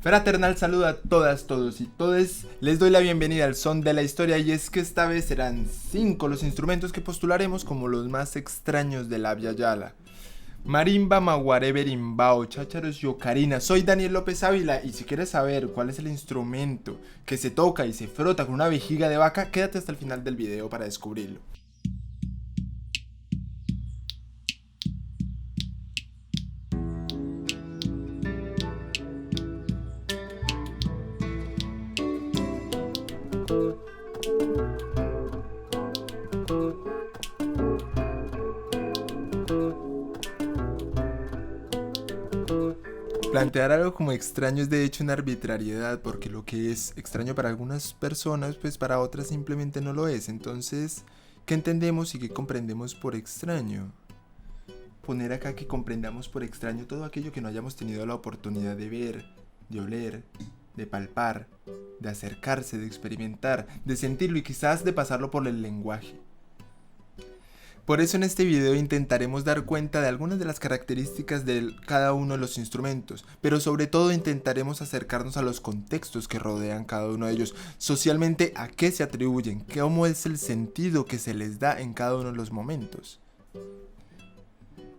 Fraternal saludo a todas, todos y todes. Les doy la bienvenida al son de la historia, y es que esta vez serán 5 los instrumentos que postularemos como los más extraños del Abya Yala. Marimba, maguaré, berimbao, chácharos y ocarina. Soy Daniel López Ávila, y si quieres saber cuál es el instrumento que se toca y se frota con una vejiga de vaca, quédate hasta el final del video para descubrirlo. Plantear algo como extraño es de hecho una arbitrariedad, porque lo que es extraño para algunas personas, pues para otras simplemente no lo es. Entonces, ¿qué entendemos y qué comprendemos por extraño? Poner acá que comprendamos por extraño todo aquello que no hayamos tenido la oportunidad de ver, de oler, de palpar, de acercarse, de experimentar, de sentirlo y quizás de pasarlo por el lenguaje. Por eso en este video intentaremos dar cuenta de algunas de las características de cada uno de los instrumentos, pero sobre todo intentaremos acercarnos a los contextos que rodean cada uno de ellos, socialmente a qué se atribuyen, cómo es el sentido que se les da en cada uno de los momentos.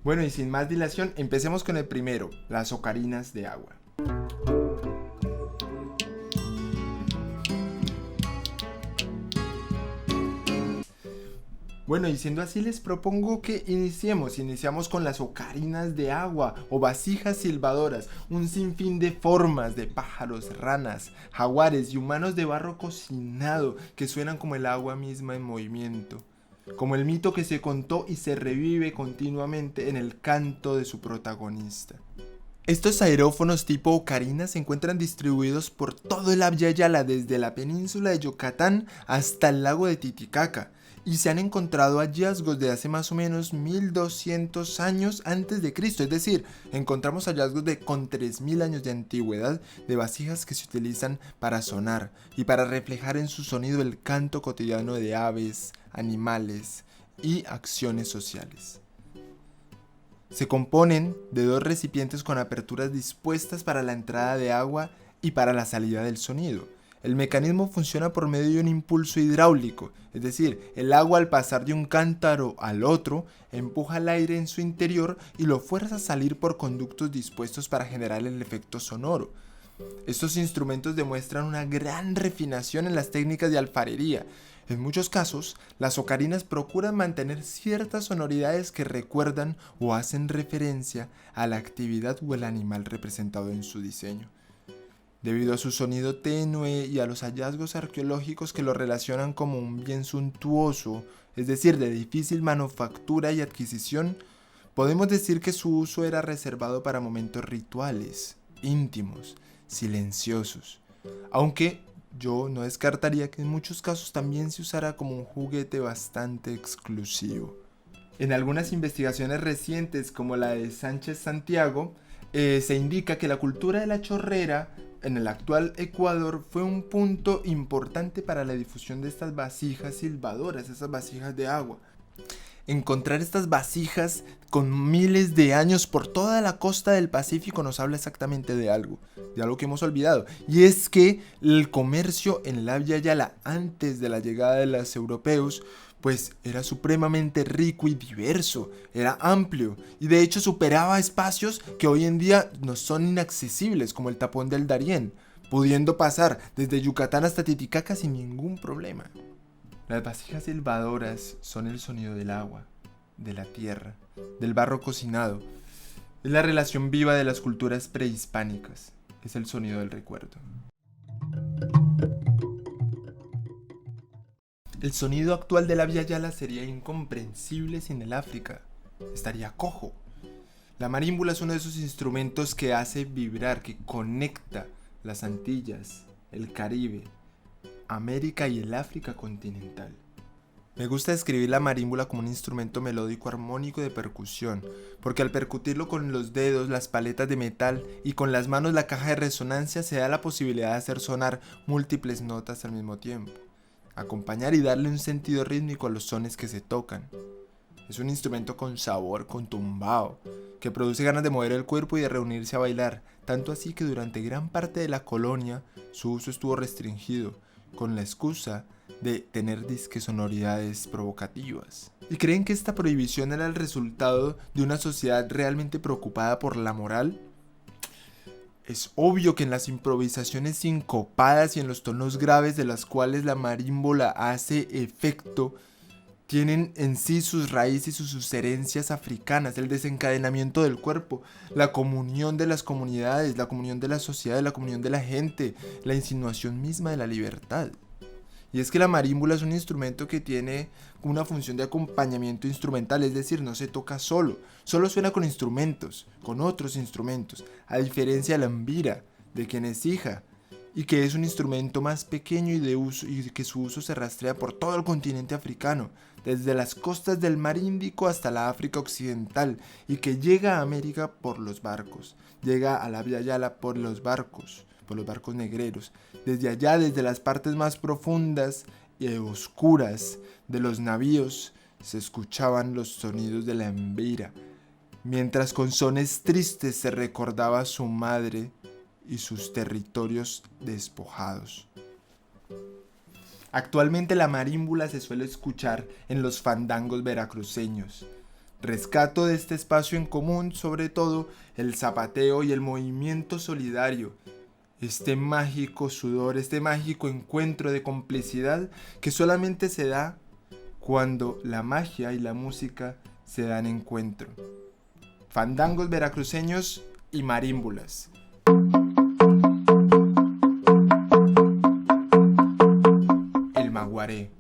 Bueno, y sin más dilación, empecemos con el primero, las ocarinas de agua. Bueno, y siendo así, les propongo que iniciamos con las ocarinas de agua o vasijas silbadoras, un sinfín de formas de pájaros, ranas, jaguares y humanos de barro cocinado que suenan como el agua misma en movimiento, como el mito que se contó y se revive continuamente en el canto de su protagonista. Estos aerófonos tipo ocarina se encuentran distribuidos por todo el Abya Yala, desde la península de Yucatán hasta el lago de Titicaca, y se han encontrado hallazgos de hace más o menos 1200 años antes de Cristo, es decir, encontramos hallazgos de con 3000 años de antigüedad de vasijas que se utilizan para sonar y para reflejar en su sonido el canto cotidiano de aves, animales y acciones sociales. Se componen de 2 recipientes con aperturas dispuestas para la entrada de agua y para la salida del sonido. El mecanismo funciona por medio de un impulso hidráulico, es decir, el agua al pasar de un cántaro al otro empuja el aire en su interior y lo fuerza a salir por conductos dispuestos para generar el efecto sonoro. Estos instrumentos demuestran una gran refinación en las técnicas de alfarería. En muchos casos, las ocarinas procuran mantener ciertas sonoridades que recuerdan o hacen referencia a la actividad o el animal representado en su diseño. Debido a su sonido tenue y a los hallazgos arqueológicos que lo relacionan como un bien suntuoso, es decir, de difícil manufactura y adquisición, podemos decir que su uso era reservado para momentos rituales, íntimos, silenciosos, aunque yo no descartaría que en muchos casos también se usara como un juguete bastante exclusivo. En algunas investigaciones recientes, como la de Sánchez Santiago, se indica que la cultura de la chorrera en el actual Ecuador fue un punto importante para la difusión de estas vasijas silbadoras, esas vasijas de agua. Encontrar estas vasijas con miles de años por toda la costa del Pacífico nos habla exactamente de algo que hemos olvidado, y es que el comercio en el Abya Yala antes de la llegada de los europeos pues era supremamente rico y diverso, era amplio y de hecho superaba espacios que hoy en día nos son inaccesibles, como el tapón del Darién, pudiendo pasar desde Yucatán hasta Titicaca sin ningún problema. Las vasijas silbadoras son el sonido del agua, de la tierra, del barro cocinado. Es la relación viva de las culturas prehispánicas, es el sonido del recuerdo. El sonido actual del Abya Yala sería incomprensible sin el África, estaría cojo. La marímbula es uno de esos instrumentos que hace vibrar, que conecta las Antillas, el Caribe, América y el África continental. Me gusta describir la marímbula como un instrumento melódico armónico de percusión, porque al percutirlo con los dedos, las paletas de metal y con las manos la caja de resonancia se da la posibilidad de hacer sonar múltiples notas al mismo tiempo, acompañar y darle un sentido rítmico a los sones que se tocan. Es un instrumento con sabor, con tumbao, que produce ganas de mover el cuerpo y de reunirse a bailar, tanto así que durante gran parte de la colonia su uso estuvo restringido, con la excusa de tener disque sonoridades provocativas. ¿Y creen que esta prohibición era el resultado de una sociedad realmente preocupada por la moral? Es obvio que en las improvisaciones sincopadas y en los tonos graves de las cuales la marímbola hace efecto, tienen en sí sus raíces y sus herencias africanas, el desencadenamiento del cuerpo, la comunión de las comunidades, la comunión de la sociedad, la comunión de la gente, la insinuación misma de la libertad. Y es que la marímbula es un instrumento que tiene una función de acompañamiento instrumental, es decir, no se toca solo, solo suena con instrumentos, con otros instrumentos, a diferencia de la mbira, de quien es hija, y que es un instrumento más pequeño y de uso y que su uso se rastrea por todo el continente africano, desde las costas del mar Índico hasta la África occidental, y que llega a América por los barcos, llega a la Via Yala por los barcos negreros. Desde allá, desde las partes más profundas y oscuras de los navíos, se escuchaban los sonidos de la mbira, mientras con sones tristes se recordaba a su madre y sus territorios despojados. Actualmente la marímbula se suele escuchar en los fandangos veracruceños. Rescato de este espacio en común, sobre todo el zapateo y el movimiento solidario, este mágico sudor, este mágico encuentro de complicidad que solamente se da cuando la magia y la música se dan encuentro. Fandangos veracruceños y marímbulas. El maguaré,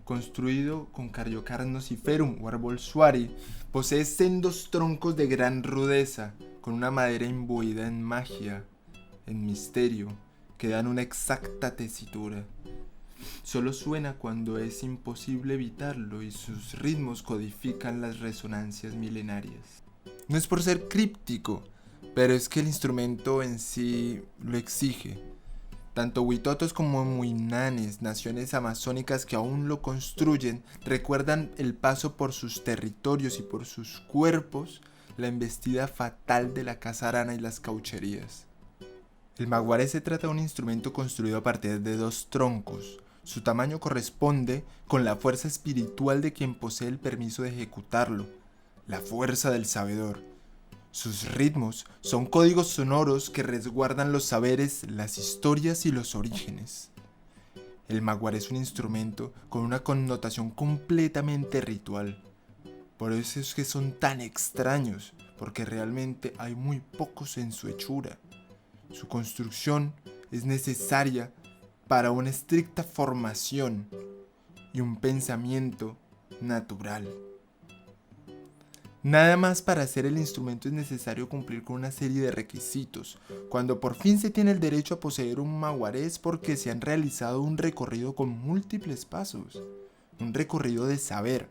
construido con Cariocarnos iferum o árbol suari, posee sendos troncos de gran rudeza, con una madera imbuida en magia, en misterio, que dan una exacta tesitura. Solo suena cuando es imposible evitarlo y sus ritmos codifican las resonancias milenarias. No es por ser críptico, pero es que el instrumento en sí lo exige. Tanto huitotos como muinanes, naciones amazónicas que aún lo construyen, recuerdan el paso por sus territorios y por sus cuerpos, la embestida fatal de la casarana y las caucherías. El maguaré se trata de un instrumento construido a partir de dos troncos. Su tamaño corresponde con la fuerza espiritual de quien posee el permiso de ejecutarlo, la fuerza del sabedor. Sus ritmos son códigos sonoros que resguardan los saberes, las historias y los orígenes. El maguaré es un instrumento con una connotación completamente ritual. Por eso es que son tan extraños, porque realmente hay muy pocos en su hechura. Su construcción es necesaria para una estricta formación y un pensamiento natural. Nada más para hacer el instrumento es necesario cumplir con una serie de requisitos. Cuando por fin se tiene el derecho a poseer un maguaré es porque se han realizado un recorrido con múltiples pasos, un recorrido de saber.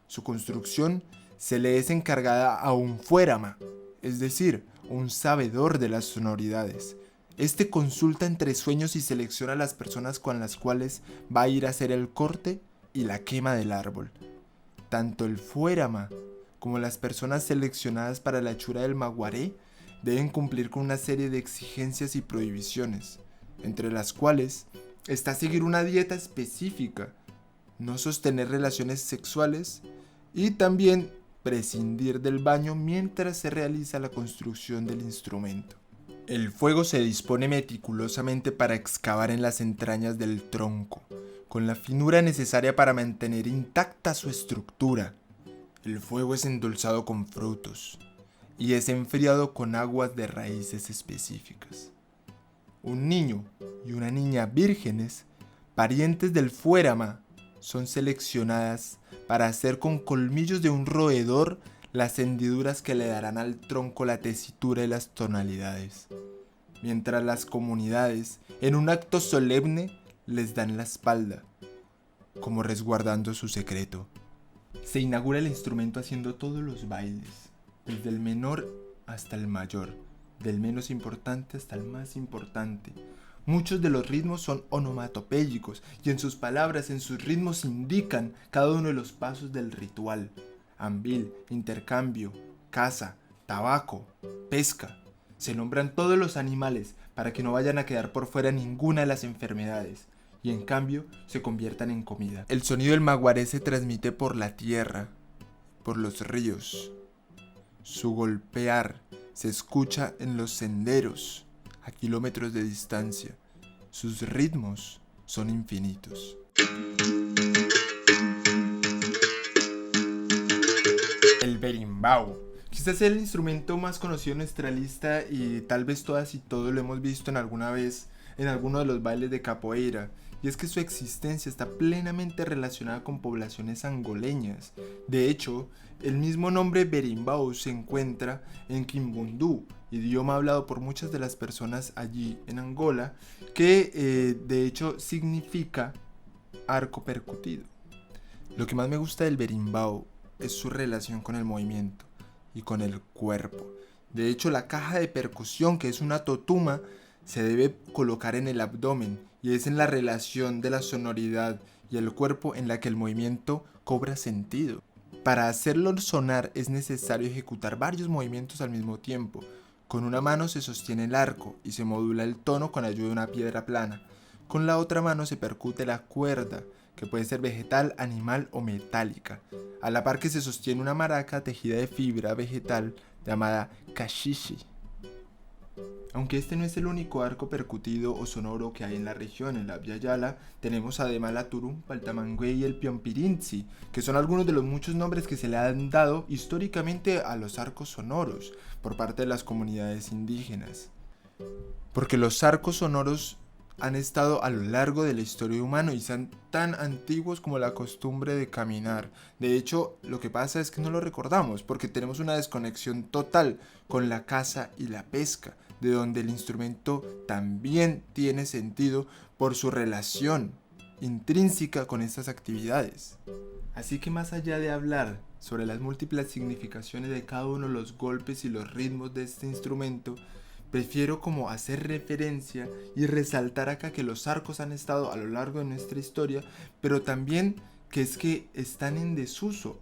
Su construcción se le es encargada a un fuérama, es decir, un sabedor de las sonoridades. Este consulta entre sueños y selecciona a las personas con las cuales va a ir a hacer el corte y la quema del árbol. Tanto el fuérama como las personas seleccionadas para la hechura del maguaré deben cumplir con una serie de exigencias y prohibiciones, entre las cuales está seguir una dieta específica, no sostener relaciones sexuales y también prescindir del baño mientras se realiza la construcción del instrumento. El fuego se dispone meticulosamente para excavar en las entrañas del tronco, con la finura necesaria para mantener intacta su estructura. El fuego es endulzado con frutos y es enfriado con aguas de raíces específicas. Un niño y una niña vírgenes, parientes del fuérama, son seleccionadas para hacer con colmillos de un roedor las hendiduras que le darán al tronco la tesitura y las tonalidades, mientras las comunidades, en un acto solemne, les dan la espalda. como resguardando su secreto. Se inaugura el instrumento haciendo todos los bailes, desde el menor hasta el mayor, del menos importante hasta el más importante. Muchos de los ritmos son onomatopéyicos y en sus palabras, en sus ritmos indican cada uno de los pasos del ritual. Ambil, intercambio, caza, tabaco, pesca. Se nombran todos los animales para que no vayan a quedar por fuera ninguna de las enfermedades y en cambio se conviertan en comida. El sonido del maguaré se transmite por la tierra, por los ríos. Su golpear se escucha en los senderos, a kilómetros de distancia. Sus ritmos son infinitos. El berimbau. Quizás sea el instrumento más conocido en nuestra lista y tal vez todas y todos lo hemos visto en alguna vez en alguno de los bailes de capoeira. Y es que su existencia está plenamente relacionada con poblaciones angoleñas. De hecho, el mismo nombre berimbau se encuentra en Kimbundu, idioma hablado por muchas de las personas allí en Angola, que de hecho significa arco percutido. Lo que más me gusta del berimbau es su relación con el movimiento y con el cuerpo. De hecho, la caja de percusión, que es una totuma, se debe colocar en el abdomen y es en la relación de la sonoridad y el cuerpo en la que el movimiento cobra sentido. Para hacerlo sonar es necesario ejecutar varios movimientos al mismo tiempo. Con una mano se sostiene el arco y se modula el tono con ayuda de una piedra plana. Con la otra mano se percute la cuerda, que puede ser vegetal, animal o metálica, a la par que se sostiene una maraca tejida de fibra vegetal llamada kashishi. Aunque este no es el único arco percutido o sonoro que hay en la región, en la Abya Yala tenemos además la turumpa, el tamangüey y el piompirinzi, que son algunos de los muchos nombres que se le han dado históricamente a los arcos sonoros por parte de las comunidades indígenas. Porque los arcos sonoros han estado a lo largo de la historia humana y son tan antiguos como la costumbre de caminar. De hecho, lo que pasa es que no lo recordamos porque tenemos una desconexión total con la caza y la pesca, de donde el instrumento también tiene sentido por su relación intrínseca con estas actividades. Así que más allá de hablar sobre las múltiples significaciones de cada uno de los golpes y los ritmos de este instrumento, prefiero como hacer referencia y resaltar acá que los arcos han estado a lo largo de nuestra historia, pero también que es que están en desuso.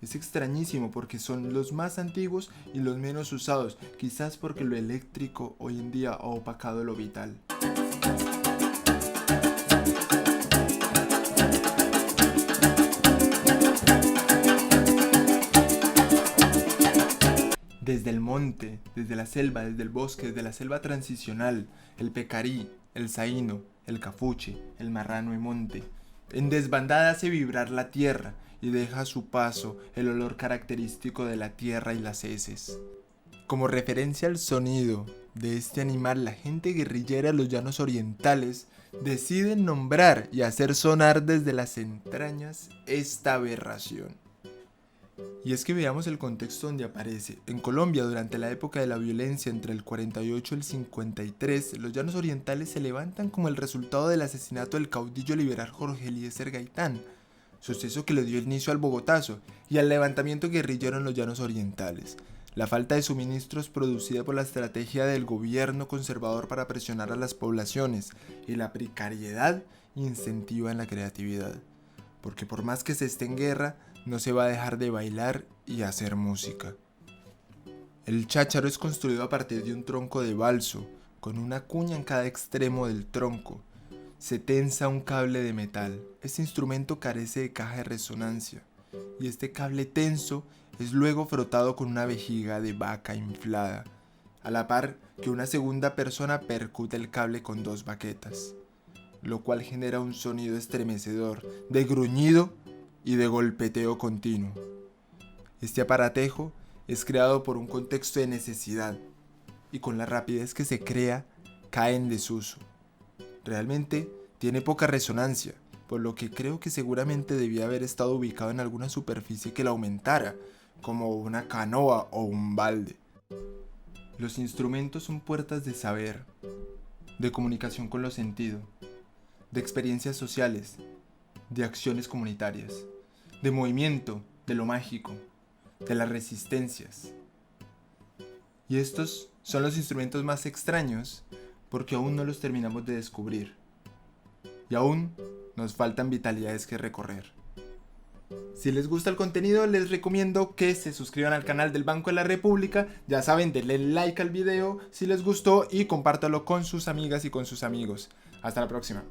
Es extrañísimo porque son los más antiguos y los menos usados, quizás porque lo eléctrico hoy en día ha opacado lo vital. Desde el monte, desde la selva, desde el bosque, desde la selva transicional, el pecarí, el saíno, el cafuche, el marrano de monte, en desbandada hace vibrar la tierra y deja a su paso el olor característico de la tierra y las heces. Como referencia al sonido de este animal, la gente guerrillera de los llanos orientales decide nombrar y hacer sonar desde las entrañas esta aberración. Y es que veamos el contexto donde aparece. En Colombia, durante la época de la violencia entre el 48 y el 53, los llanos orientales se levantan como el resultado del asesinato del caudillo liberal Jorge Eliezer Gaitán, suceso que le dio inicio al Bogotazo y al levantamiento guerrillero en los llanos orientales. La falta de suministros producida por la estrategia del gobierno conservador para presionar a las poblaciones y la precariedad incentivan la creatividad. Porque por más que se esté en guerra, no se va a dejar de bailar y hacer música. El chácharo es construido a partir de un tronco de balso, con una cuña en cada extremo del tronco. Se tensa un cable de metal. Este instrumento carece de caja de resonancia, y este cable tenso es luego frotado con una vejiga de vaca inflada, a la par que una segunda persona percute el cable con dos baquetas, lo cual genera un sonido estremecedor, de gruñido y de golpeteo continuo. Este aparatejo es creado por un contexto de necesidad y con la rapidez que se crea cae en desuso. Realmente tiene poca resonancia, por lo que creo que seguramente debía haber estado ubicado en alguna superficie que la aumentara, como una canoa o un balde. Los instrumentos son puertas de saber, de comunicación con los sentidos, de experiencias sociales, de acciones comunitarias, de movimiento, de lo mágico, de las resistencias. Y estos son los instrumentos más extraños porque aún no los terminamos de descubrir. Y aún nos faltan vitalidades que recorrer. Si les gusta el contenido, les recomiendo que se suscriban al canal del Banco de la República. Ya saben, denle like al video si les gustó y compártalo con sus amigas y con sus amigos. Hasta la próxima.